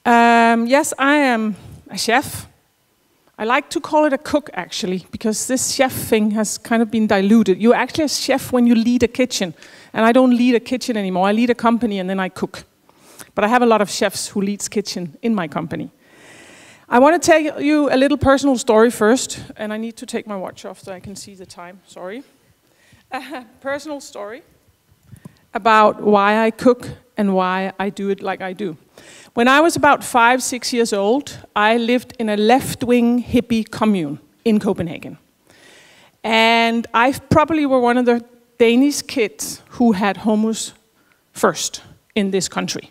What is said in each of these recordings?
Yes, I am a chef. I like to call it a cook, actually, because this chef thing has kind of been diluted. You're actually a chef when you lead a kitchen. And I don't lead a kitchen anymore. I lead a company and then I cook. But I have a lot of chefs who leads kitchen in my company. I want to tell you a little personal story first. And I need to take my watch off so I can see the time. Sorry. A personal story about why I cook and why I do it like I do. When I was about 5, 6 years old, I lived in a left-wing hippie commune in Copenhagen. And I probably were one of the Danish kids who had hummus first in this country.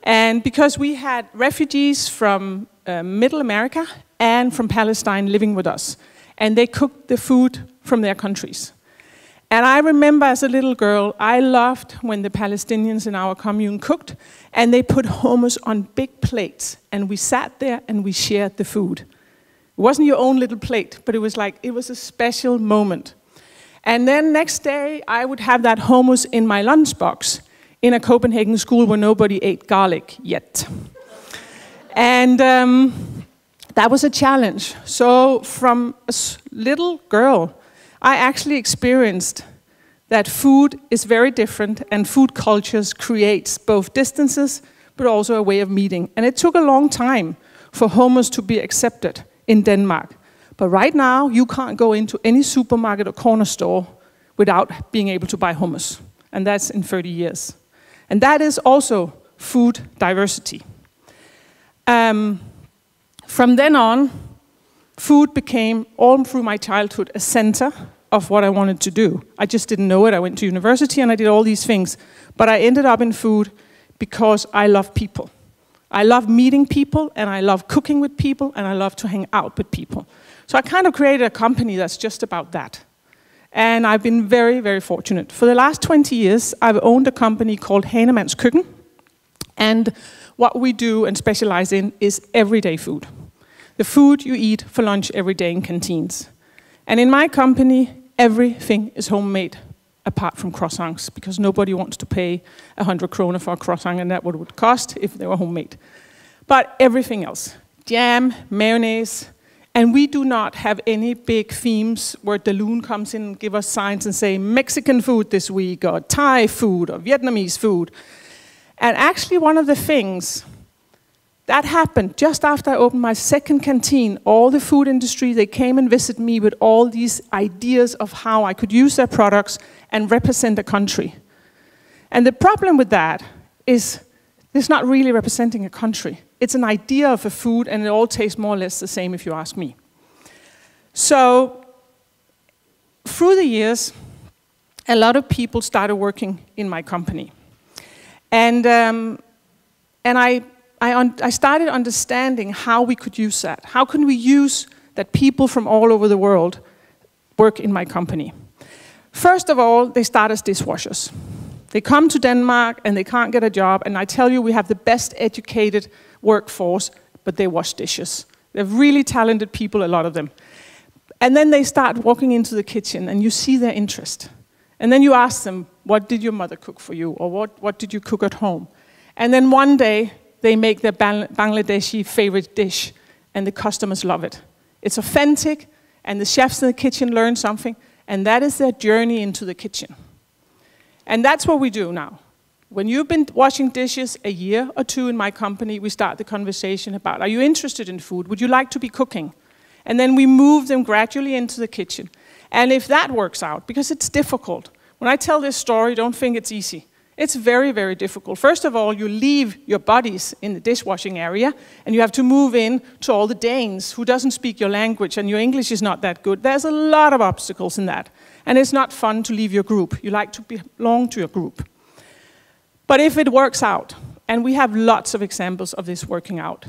And because we had refugees from Middle America and from Palestine living with us, and they cooked the food from their countries. And I remember as a little girl, I loved when the Palestinians in our commune cooked, and they put hummus on big plates, and we sat there and we shared the food. It wasn't your own little plate, but it was like, it was a special moment. And then next day, I would have that hummus in my lunchbox in a Copenhagen school where nobody ate garlic yet. And that was a challenge. So from a little girl, I actually experienced that food is very different and food cultures creates both distances but also a way of meeting. And it took a long time for hummus to be accepted in Denmark. But right now, you can't go into any supermarket or corner store without being able to buy hummus. And that's in 30 years. And that is also food diversity. From then on, food became, all through my childhood, a center of what I wanted to do. I just didn't know it. I went to university and I did all these things. But I ended up in food because I love people. I love meeting people, and I love cooking with people, and I love to hang out with people. So I kind of created a company that's just about that. And I've been very, very fortunate. For the last 20 years, I've owned a company called Hahnemann Kitchen. And what we do and specialize in is everyday food. The food you eat for lunch every day in canteens. And in my company, everything is homemade, apart from croissants, because nobody wants to pay 100 kroner for a croissant, and that's what it would cost if they were homemade. But everything else, jam, mayonnaise, and we do not have any big themes where Dalun comes in and give us signs and say Mexican food this week, or Thai food, or Vietnamese food. And actually one of the things that happened just after I opened my second canteen. All the food industry, they came and visited me with all these ideas of how I could use their products and represent the country. And the problem with that is it's not really representing a country. It's an idea of a food, and it all tastes more or less the same if you ask me. So through the years, a lot of people started working in my company. And I started understanding how we could use that. How can we use that people from all over the world work in my company? First of all, they start as dishwashers. They come to Denmark and they can't get a job, and I tell you, we have the best educated workforce, but they wash dishes. They're really talented people, a lot of them. And then they start walking into the kitchen, and you see their interest. And then you ask them, what did your mother cook for you? Or what did you cook at home? And then one day, they make their Bangladeshi favorite dish, and the customers love it. It's authentic, and the chefs in the kitchen learn something, and that is their journey into the kitchen. And that's what we do now. When you've been washing dishes a year or two in my company, we start the conversation about, are you interested in food? Would you like to be cooking? And then we move them gradually into the kitchen. And if that works out, because it's difficult, when I tell this story, don't think it's easy. It's very, very difficult. First of all, you leave your bodies in the dishwashing area, and you have to move in to all the Danes who doesn't speak your language, and your English is not that good. There's a lot of obstacles in that. And it's not fun to leave your group. You like to belong to your group. But if it works out, and we have lots of examples of this working out,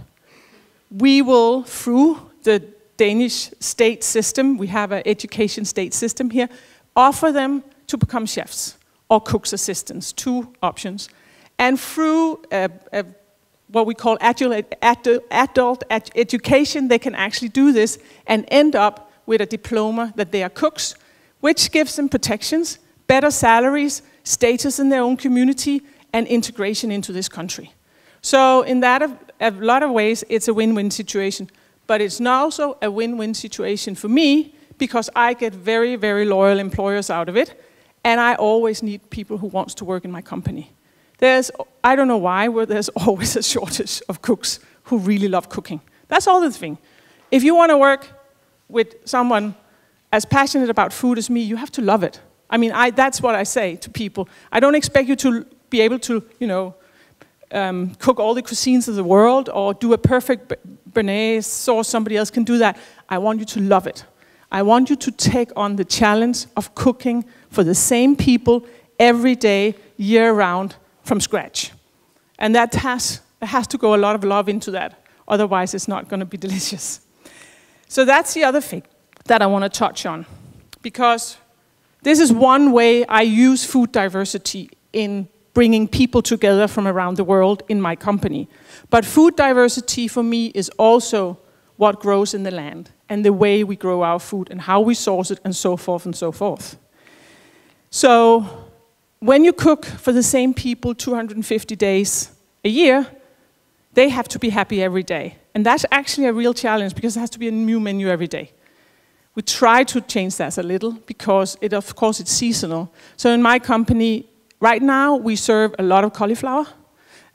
we will, through the Danish state system, we have an education state system here, offer them to become chefs or cook's assistants, 2 options. And through what we call adult education, they can actually do this and end up with a diploma that they are cooks, which gives them protections, better salaries, status in their own community, and integration into this country. So in that, a lot of ways, it's a win-win situation. But it's also a win-win situation for me, because I get very, very loyal employers out of it, and I always need people who want to work in my company. I don't know why, but there's always a shortage of cooks who really love cooking. That's all the thing. If you want to work with someone as passionate about food as me, you have to love it. I mean, that's what I say to people. I don't expect you to be able to, cook all the cuisines of the world or do a perfect béarnaise sauce. Somebody else can do that. I want you to love it. I want you to take on the challenge of cooking for the same people every day, year-round, from scratch. And there has to go a lot of love into that. Otherwise, it's not going to be delicious. So that's the other thing that I want to touch on. Because this is one way I use food diversity in bringing people together from around the world in my company. But food diversity for me is also what grows in the land and the way we grow our food and how we source it and so forth and so forth. So when you cook for the same people 250 days a year, they have to be happy every day. And that's actually a real challenge because it has to be a new menu every day. We try to change that a little because, of course, it's seasonal. So in my company, right now, we serve a lot of cauliflower,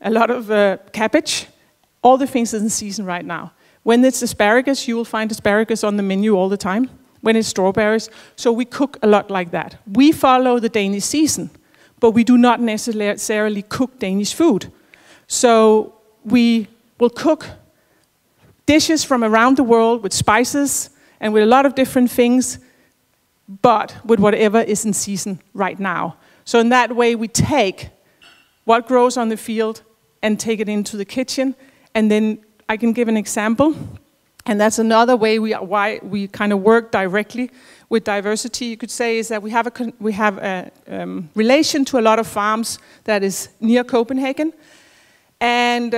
a lot of cabbage, all the things in season right now. When it's asparagus, you will find asparagus on the menu all the time. When it's strawberries, so we cook a lot like that. We follow the Danish season, but we do not necessarily cook Danish food. So we will cook dishes from around the world with spices and with a lot of different things, but with whatever is in season right now. So in that way, we take what grows on the field and take it into the kitchen. And then I can give an example. And that's another way why we kind of work directly with diversity, you could say, is that we have a relation to a lot of farms that is near Copenhagen. And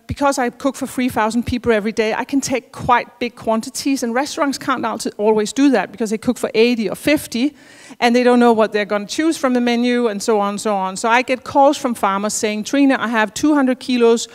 because I cook for 3,000 people every day, I can take quite big quantities. And restaurants can't always do that because they cook for 80 or 50, and they don't know what they're going to choose from the menu, and so on and so on. So I get calls from farmers saying, Trine, I have 200 kilos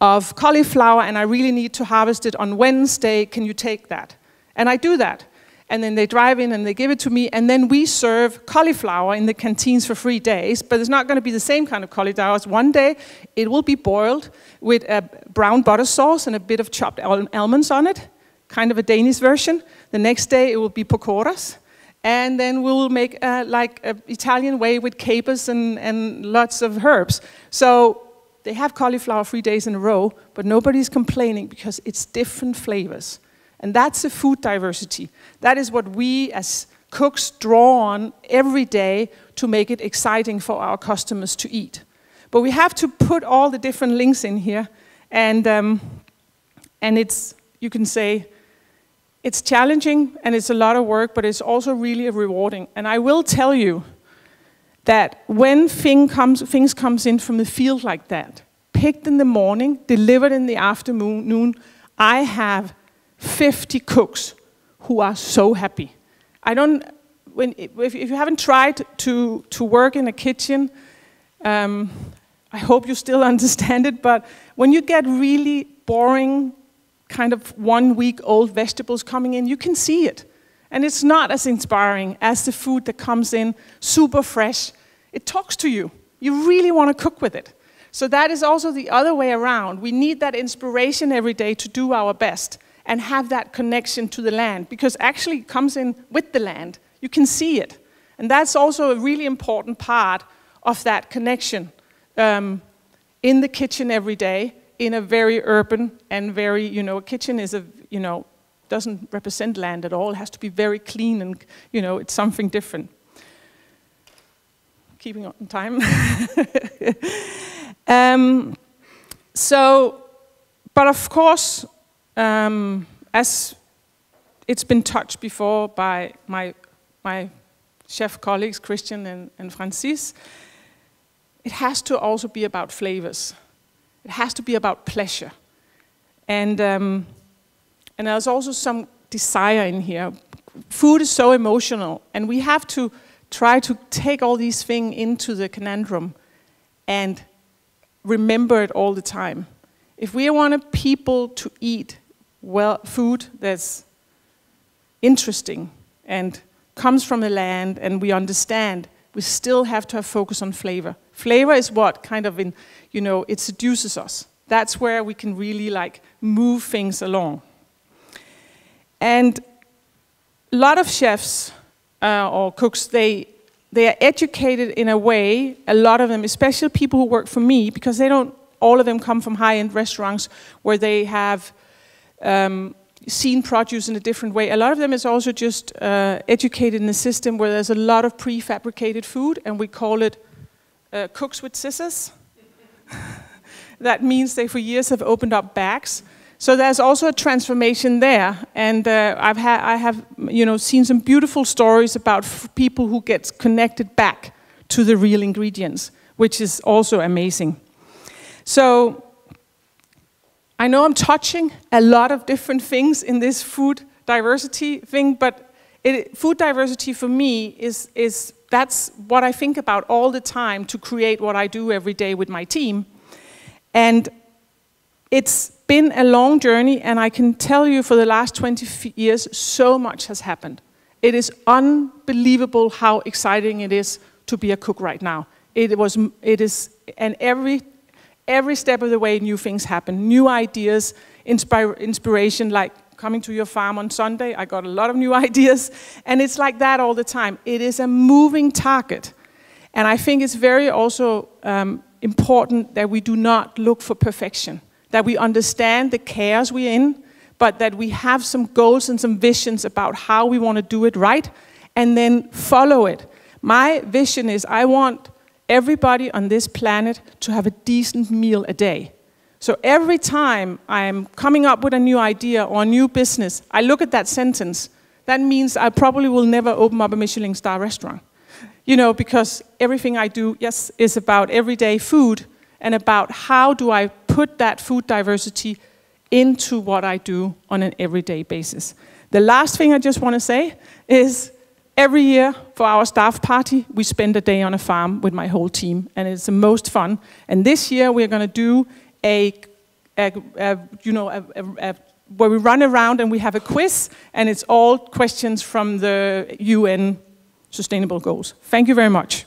of cauliflower, and I really need to harvest it on Wednesday. Can you take that? And I do that. And then they drive in and they give it to me, and then we serve cauliflower in the canteens for 3 days, but it's not going to be the same kind of cauliflower. One day it will be boiled with a brown butter sauce and a bit of chopped almonds on it, kind of a Danish version. The next day it will be pakoras, and then we'll make like an Italian way with capers and lots of herbs. So they have cauliflower 3 days in a row, but nobody's complaining because it's different flavors. And that's the food diversity. That is what we as cooks draw on every day to make it exciting for our customers to eat. But we have to put all the different links in here. And it's, you can say, it's challenging and it's a lot of work, but it's also really rewarding. And I will tell you that when things comes in from the field like that, picked in the morning, delivered in the afternoon, I have 50 cooks who are so happy. If you haven't tried to work in a kitchen, I hope you still understand it, but when you get really boring, kind of 1 week old vegetables coming in, you can see it. And it's not as inspiring as the food that comes in super fresh. It talks to you. You really want to cook with it. So that is also the other way around. We need that inspiration every day to do our best and have that connection to the land, because actually it comes in with the land. You can see it. And that's also a really important part of that connection in the kitchen every day, in a very urban and very, a kitchen is doesn't represent land at all. It has to be very clean and, it's something different. Keeping on time. But of course, as it's been touched before by my chef colleagues, Christian and Francis, it has to also be about flavors. It has to be about pleasure. And there's also some desire in here. Food is so emotional, and we have to try to take all these things into the conundrum and remember it all the time. If we want people to eat food that's interesting and comes from the land and we understand, we still have to have focus on flavor. Flavor is what kind of, it seduces us. That's where we can really like move things along. And a lot of chefs or cooks, they are educated in a way, a lot of them, especially people who work for me, because all of them come from high-end restaurants where they have seen produce in a different way. A lot of them is also just educated in a system where there's a lot of prefabricated food, and we call it cooks with scissors. That means they for years have opened up bags. So there's also a transformation there, and I have seen some beautiful stories about people who get connected back to the real ingredients, which is also amazing. So I know I'm touching a lot of different things in this food diversity thing, but food diversity for me that's what I think about all the time to create what I do every day with my team. And it's been a long journey, and I can tell you for the last 20 years, so much has happened. It is unbelievable how exciting it is to be a cook right now. And every step of the way, new things happen, new ideas, inspiration, like coming to your farm on Sunday, I got a lot of new ideas, and it's like that all the time. It is a moving target, and I think it's very also important that we do not look for perfection, that we understand the chaos we're in, but that we have some goals and some visions about how we want to do it right, and then follow it. My vision is I want everybody on this planet to have a decent meal a day. So every time I'm coming up with a new idea or a new business, I look at that sentence. That means I probably will never open up a Michelin star restaurant. Because everything I do, yes, is about everyday food and about how do I put that food diversity into what I do on an everyday basis. The last thing I just want to say is every year for our staff party, we spend a day on a farm with my whole team, and it's the most fun. And this year we're going to do where we run around and we have a quiz, and it's all questions from the UN Sustainable Goals. Thank you very much.